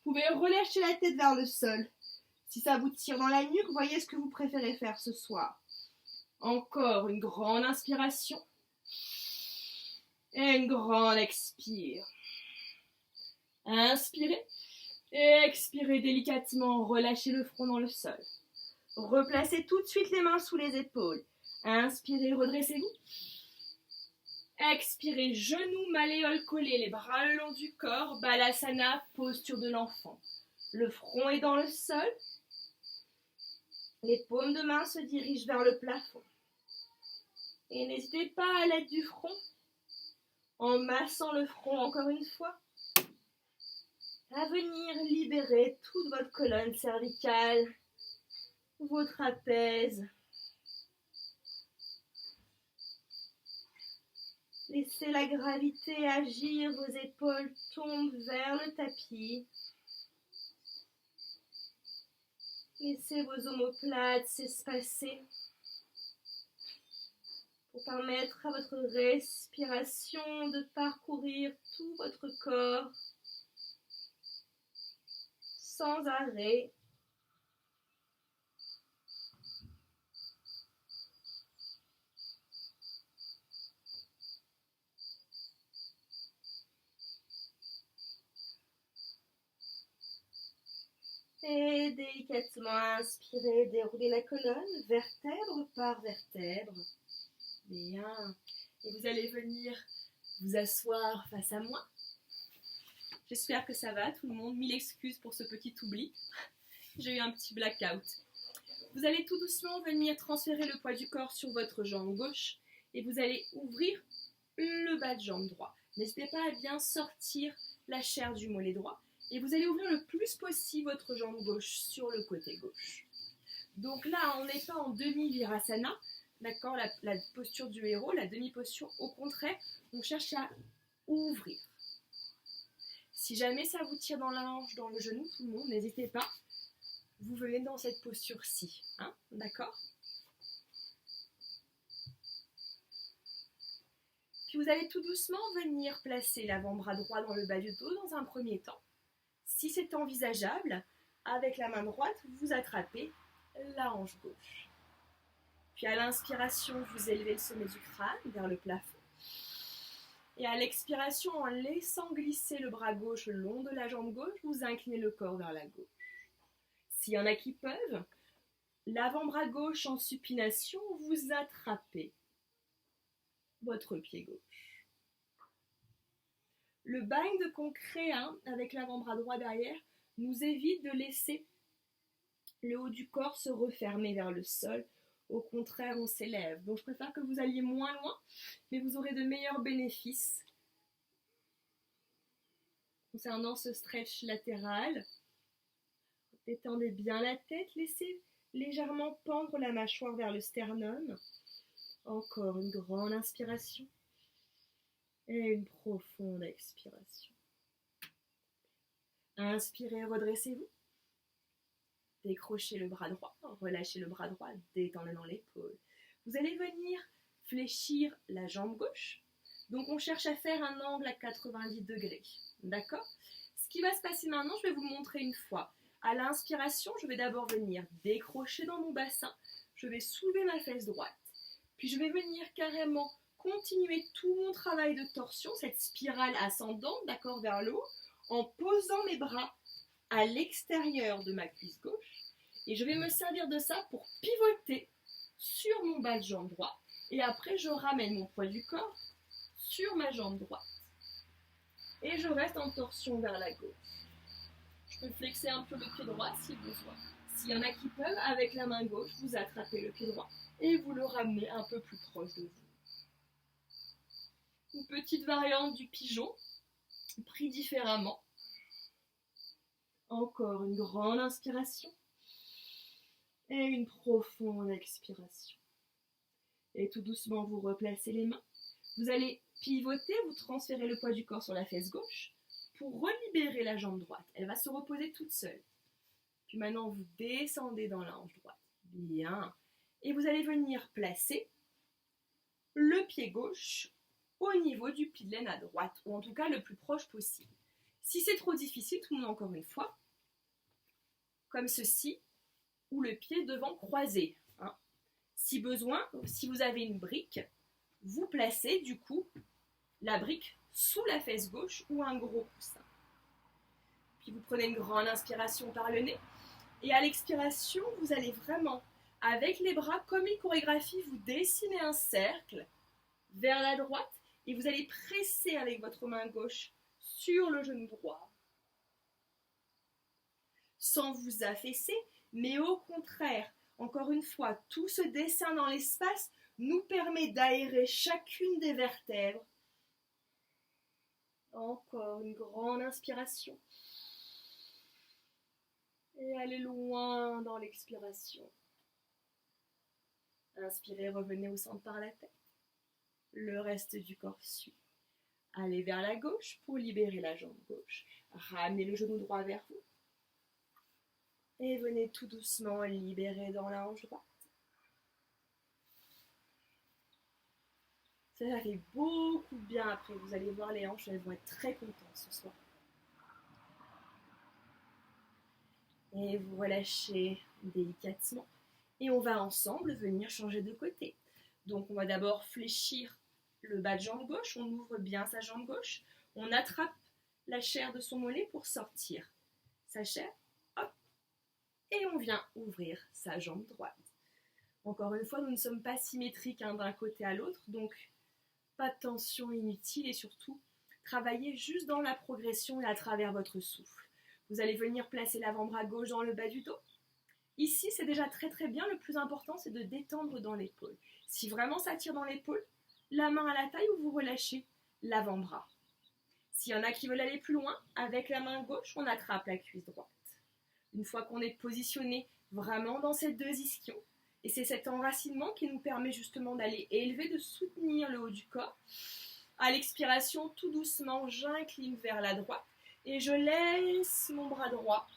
Vous pouvez relâcher la tête vers le sol. Si ça vous tire dans la nuque, voyez ce que vous préférez faire ce soir. Encore une grande inspiration. Et une grande expire. Inspirez et expirez délicatement. Relâchez le front dans le sol. Replacez tout de suite les mains sous les épaules. Inspirez, redressez-vous. Expirez, genoux, malléoles collés, les bras le long du corps. Balasana, posture de l'enfant. Le front est dans le sol. Les paumes de main se dirigent vers le plafond. Et n'hésitez pas à l'aide du front, en massant le front encore une fois, à venir libérer toute votre colonne cervicale, vos trapèzes. Laissez la gravité agir, vos épaules tombent vers le tapis. Laissez vos omoplates s'espacer pour permettre à votre respiration de parcourir tout votre corps sans arrêt. Et délicatement inspirez, déroulez la colonne, vertèbre par vertèbre. Bien. Et vous allez venir vous asseoir face à moi. J'espère que ça va, tout le monde. 1000 excuses pour ce petit oubli. J'ai eu un petit blackout. Vous allez tout doucement venir transférer le poids du corps sur votre jambe gauche et vous allez ouvrir le bas de jambe droit. N'hésitez pas à bien sortir la chair du mollet droit. Et vous allez ouvrir le plus possible votre jambe gauche sur le côté gauche. Donc là, on n'est pas en demi-virasana, d'accord, la posture du héros, la demi-posture, au contraire, on cherche à ouvrir. Si jamais ça vous tire dans la hanche, dans le genou, tout le monde, n'hésitez pas, vous venez dans cette posture-ci, hein, d'accord? Puis vous allez tout doucement venir placer l'avant-bras droit dans le bas du dos dans un premier temps. Si c'est envisageable, avec la main droite, vous attrapez la hanche gauche. Puis à l'inspiration, vous élevez le sommet du crâne vers le plafond. Et à l'expiration, en laissant glisser le bras gauche le long de la jambe gauche, vous inclinez le corps vers la gauche. S'il y en a qui peuvent, l'avant-bras gauche en supination, vous attrapez votre pied gauche. Le bind qu'on crée avec l'avant-bras droit derrière nous évite de laisser le haut du corps se refermer vers le sol. Au contraire, on s'élève. Donc je préfère que vous alliez moins loin, mais vous aurez de meilleurs bénéfices concernant ce stretch latéral. Détendez bien la tête, laissez légèrement pendre la mâchoire vers le sternum. Encore une grande inspiration. Et une profonde expiration. Inspirez, redressez-vous. Décrochez le bras droit, relâchez le bras droit, détendez dans l'épaule. Vous allez venir fléchir la jambe gauche. Donc on cherche à faire un angle à 90 degrés. D'accord? Ce qui va se passer maintenant, je vais vous le montrer une fois. À l'inspiration, je vais d'abord venir décrocher dans mon bassin. Je vais soulever ma fesse droite. Puis je vais venir carrément continuer tout mon travail de torsion, cette spirale ascendante, d'accord, vers le haut, en posant mes bras à l'extérieur de ma cuisse gauche. Et je vais me servir de ça pour pivoter sur mon bas de jambe droite. Et après, je ramène mon poids du corps sur ma jambe droite. Et je reste en torsion vers la gauche. Je peux flexer un peu le pied droit si besoin. S'il y en a qui peuvent, avec la main gauche, vous attrapez le pied droit et vous le ramenez un peu plus proche de vous. Une petite variante du pigeon, pris différemment. Encore une grande inspiration et une profonde expiration. Et tout doucement, vous replacez les mains. Vous allez pivoter, vous transférez le poids du corps sur la fesse gauche pour relibérer la jambe droite. Elle va se reposer toute seule. Puis maintenant, vous descendez dans la hanche droite. Bien. Et vous allez venir placer le pied gauche au niveau du pli de laine à droite, ou en tout cas le plus proche possible. Si c'est trop difficile, tout le monde encore une fois, comme ceci, ou le pied devant croisé. Hein. Si besoin, si vous avez une brique, vous placez du coup la brique sous la fesse gauche ou un gros coussin. Puis vous prenez une grande inspiration par le nez. Et à l'expiration, vous allez vraiment, avec les bras, comme une chorégraphie, vous dessinez un cercle vers la droite et vous allez presser avec votre main gauche sur le genou droit. Sans vous affaisser, mais au contraire, encore une fois, tout ce dessin dans l'espace nous permet d'aérer chacune des vertèbres. Encore une grande inspiration. Et allez loin dans l'expiration. Inspirez, revenez au centre par la tête. Le reste du corps suit. Allez vers la gauche pour libérer la jambe gauche. Ramenez le genou droit vers vous. Et venez tout doucement libérer dans la hanche droite. Ça fait beaucoup de bien après. Vous allez voir les hanches, elles vont être très contentes ce soir. Et vous relâchez délicatement. Et on va ensemble venir changer de côté. Donc on va d'abord fléchir le bas de jambe gauche. On ouvre bien sa jambe gauche. On attrape la chair de son mollet pour sortir sa chair. Hop. Et on vient ouvrir sa jambe droite. Encore une fois, nous ne sommes pas symétriques d'un côté à l'autre. Donc pas de tension inutile et surtout, travaillez juste dans la progression et à travers votre souffle. Vous allez venir placer l'avant-bras gauche dans le bas du dos. Ici, c'est déjà très très bien. Le plus important, c'est de détendre dans l'épaule. Si vraiment ça tire dans l'épaule, la main à la taille ou vous relâchez l'avant-bras. S'il y en a qui veulent aller plus loin, avec la main gauche, on attrape la cuisse droite. Une fois qu'on est positionné vraiment dans ces deux ischions, et c'est cet enracinement qui nous permet justement d'aller élever, de soutenir le haut du corps. À l'expiration, tout doucement, j'incline vers la droite et je laisse mon bras droit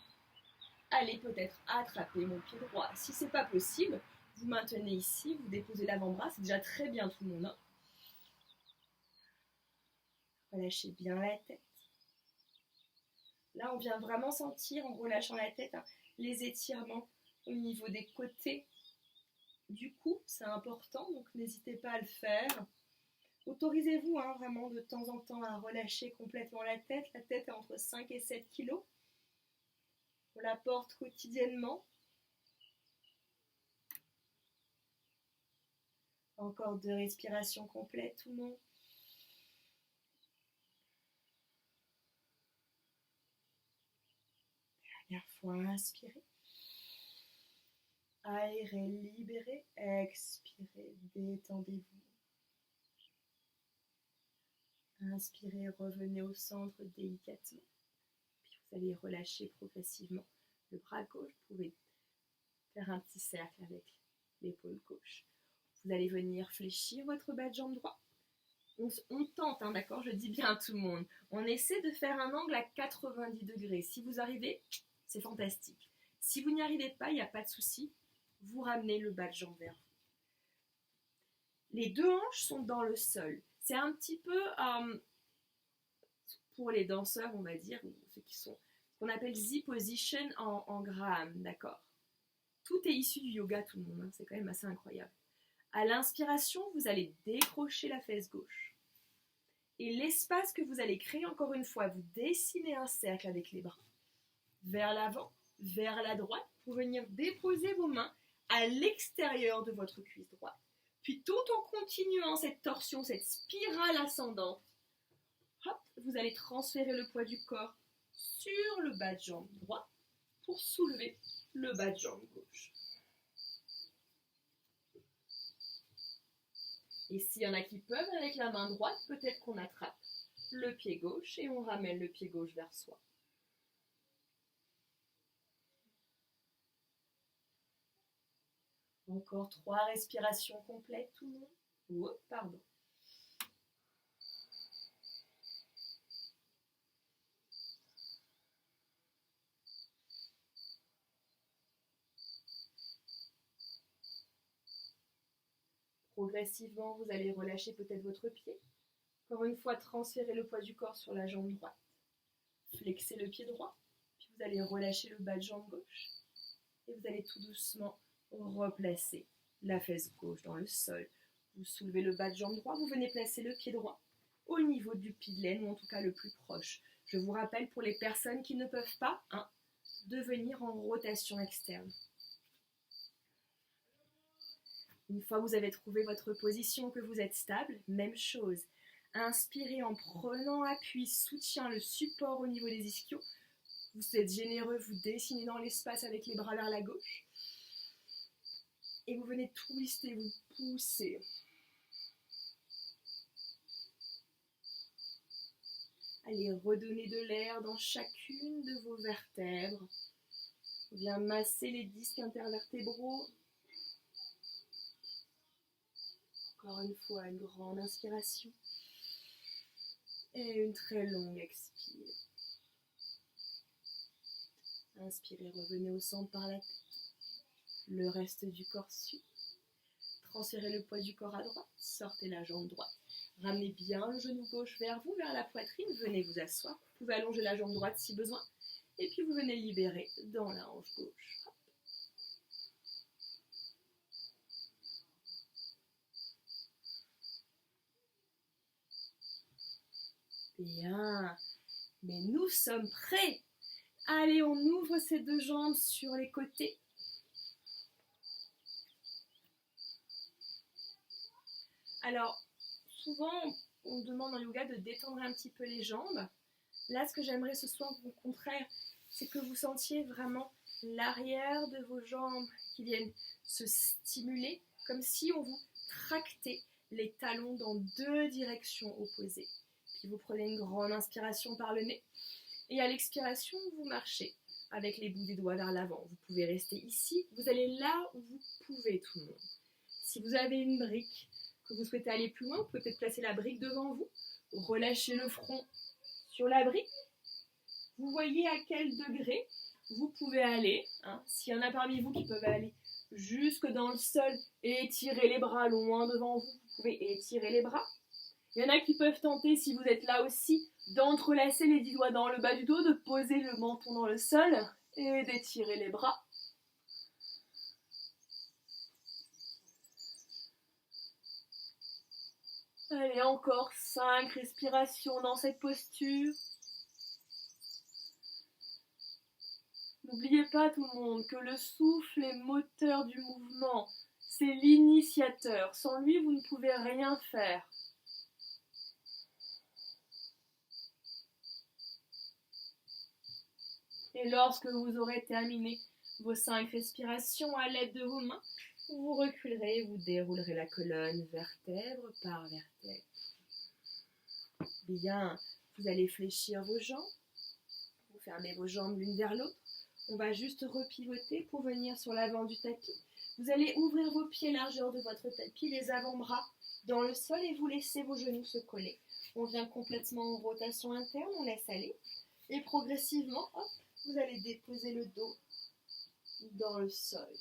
aller peut-être attraper mon pied droit. Si ce n'est pas possible, vous maintenez ici, vous déposez l'avant-bras, c'est déjà très bien tout le monde. Hein. Relâchez bien la tête. Là, on vient vraiment sentir, en relâchant la tête, les étirements au niveau des côtés. Du cou, c'est important, donc n'hésitez pas à le faire. Autorisez-vous vraiment de temps en temps à relâcher complètement la tête. La tête est entre 5 et 7 kilos. On la porte quotidiennement. Encore 2 respirations complètes, tout le monde. Dernière fois, inspirez. Aérez, libérez, expirez, détendez-vous. Inspirez, revenez au centre délicatement. Puis vous allez relâcher progressivement le bras gauche. Vous pouvez faire un petit cercle avec l'épaule gauche. Vous allez venir fléchir votre bas de jambe droit. On tente, hein, d'accord, je dis bien à tout le monde. On essaie de faire un angle à 90 degrés. Si vous arrivez, c'est fantastique. Si vous n'y arrivez pas, il n'y a pas de souci. Vous ramenez le bas de jambe vers vous. Les deux hanches sont dans le sol. C'est un petit peu, pour les danseurs, on va dire, ou ceux qui sont, ce qu'on appelle Z-position en Graham, d'accord. Tout est issu du yoga, tout le monde, hein, c'est quand même assez incroyable. À l'inspiration, vous allez décrocher la fesse gauche. Et l'espace que vous allez créer, encore une fois, vous dessinez un cercle avec les bras. Vers l'avant, vers la droite, pour venir déposer vos mains à l'extérieur de votre cuisse droite. Puis tout en continuant cette torsion, cette spirale ascendante, hop, vous allez transférer le poids du corps sur le bas de jambe droit pour soulever le bas de jambe gauche. Et s'il y en a qui peuvent, avec la main droite, peut-être qu'on attrape le pied gauche et on ramène le pied gauche vers soi. Encore 3 respirations complètes, tout le monde. Oh, pardon. Progressivement, vous allez relâcher peut-être votre pied. Encore une fois, transférez le poids du corps sur la jambe droite. Flexez le pied droit. Puis vous allez relâcher le bas de jambe gauche. Et vous allez tout doucement replacer la fesse gauche dans le sol. Vous soulevez le bas de jambe droit. Vous venez placer le pied droit au niveau du pli de laine, ou en tout cas le plus proche. Je vous rappelle, pour les personnes qui ne peuvent pas, de venir en rotation externe. Une fois que vous avez trouvé votre position, que vous êtes stable, même chose. Inspirez en prenant appui, soutien, le support au niveau des ischios. Vous êtes généreux, vous dessinez dans l'espace avec les bras vers la gauche. Et vous venez twister, vous poussez. Allez redonner de l'air dans chacune de vos vertèbres. Bien masser les disques intervertébraux. Encore une fois, une grande inspiration. Et une très longue expire. Inspirez, revenez au centre par la tête. Le reste du corps suit. Transférez le poids du corps à droite. Sortez la jambe droite. Ramenez bien le genou gauche vers vous, vers la poitrine. Venez vous asseoir. Vous pouvez allonger la jambe droite si besoin. Et puis vous venez libérer dans la hanche gauche. Hop. Bien. Mais nous sommes prêts. Allez, on ouvre ces deux jambes sur les côtés. Alors, souvent, on demande en yoga de détendre un petit peu les jambes. Là, ce que j'aimerais ce soir, au contraire, c'est que vous sentiez vraiment l'arrière de vos jambes qui viennent se stimuler, comme si on vous tractait les talons dans 2 directions opposées. Puis vous prenez une grande inspiration par le nez. Et à l'expiration, vous marchez avec les bouts des doigts vers l'avant. Vous pouvez rester ici. Vous allez là où vous pouvez, tout le monde. Si vous avez une brique, que vous souhaitez aller plus loin, vous pouvez peut-être placer la brique devant vous. Relâchez le front sur la brique. Vous voyez à quel degré vous pouvez aller. S'il y en a parmi vous qui peuvent aller jusque dans le sol et étirer les bras loin devant vous, vous pouvez étirer les bras. Il y en a qui peuvent tenter, si vous êtes là aussi, d'entrelacer les 10 doigts dans le bas du dos, de poser le menton dans le sol et d'étirer les bras. Allez, encore 5 respirations dans cette posture. N'oubliez pas tout le monde que le souffle est moteur du mouvement. C'est l'initiateur. Sans lui, vous ne pouvez rien faire. Et lorsque vous aurez terminé vos 5 respirations à l'aide de vos mains, vous reculerez et vous déroulerez la colonne vertèbre par vertèbre. Bien, vous allez fléchir vos jambes, vous fermez vos jambes l'une vers l'autre. On va juste repivoter pour venir sur l'avant du tapis. Vous allez ouvrir vos pieds largeur de votre tapis, les avant-bras dans le sol et vous laissez vos genoux se coller. On vient complètement en rotation interne, on laisse aller. Et progressivement, hop, vous allez déposer le dos dans le sol.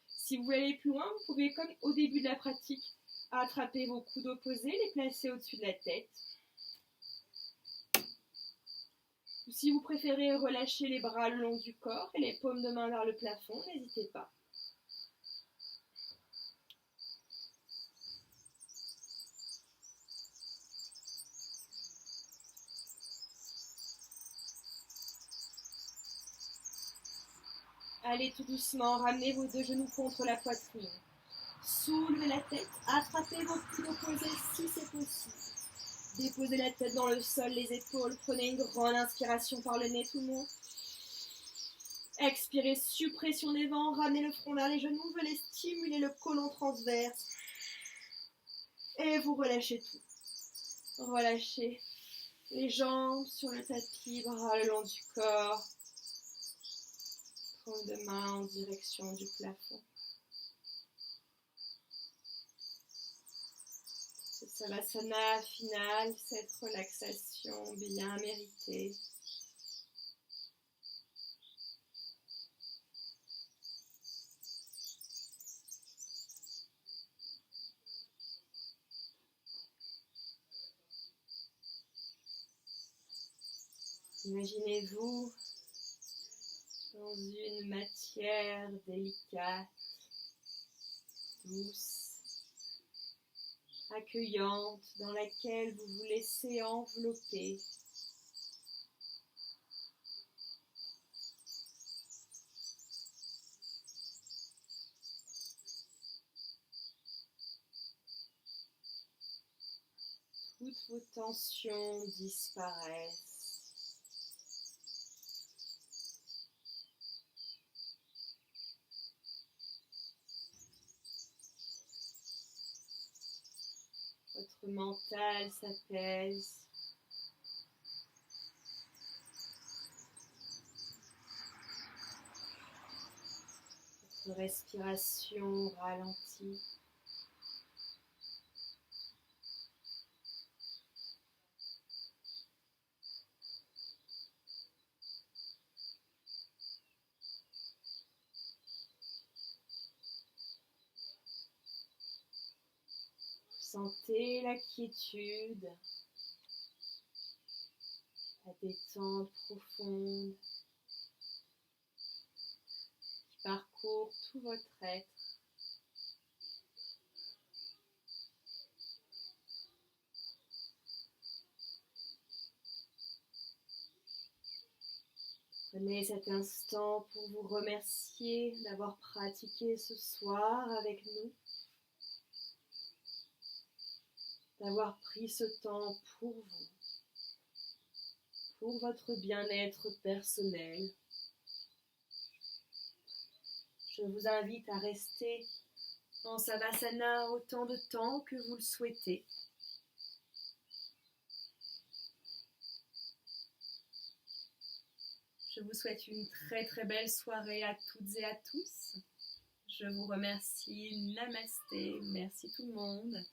Si vous voulez aller plus loin, vous pouvez, comme au début de la pratique, attraper vos coudes opposés, les placer au-dessus de la tête. Ou si vous préférez relâcher les bras le long du corps et les paumes de main vers le plafond, n'hésitez pas. Allez tout doucement, ramenez vos deux genoux contre la poitrine. Soulevez la tête, attrapez vos coudes opposés si c'est possible. Déposez la tête dans le sol, les épaules. Prenez une grande inspiration par le nez, tout le monde. Expirez, suppression des vents, ramenez le front vers les genoux, venez stimuler le côlon transverse. Et vous relâchez tout. Relâchez les jambes sur le tapis, bras le long du corps. Paume de main en direction du plafond. Ce savasana final, cette relaxation bien méritée. Imaginez-vous dans une matière délicate, douce, accueillante, dans laquelle vous vous laissez envelopper. Toutes vos tensions disparaissent. Votre mental s'apaise. Votre respiration ralentit. Sentez la quiétude, la détente profonde qui parcourt tout votre être. Prenez cet instant pour vous remercier d'avoir pratiqué ce soir avec nous, d'avoir pris ce temps pour vous, pour votre bien-être personnel. Je vous invite à rester en Savasana autant de temps que vous le souhaitez. Je vous souhaite une très très belle soirée à toutes et à tous. Je vous remercie. Namasté. Merci tout le monde.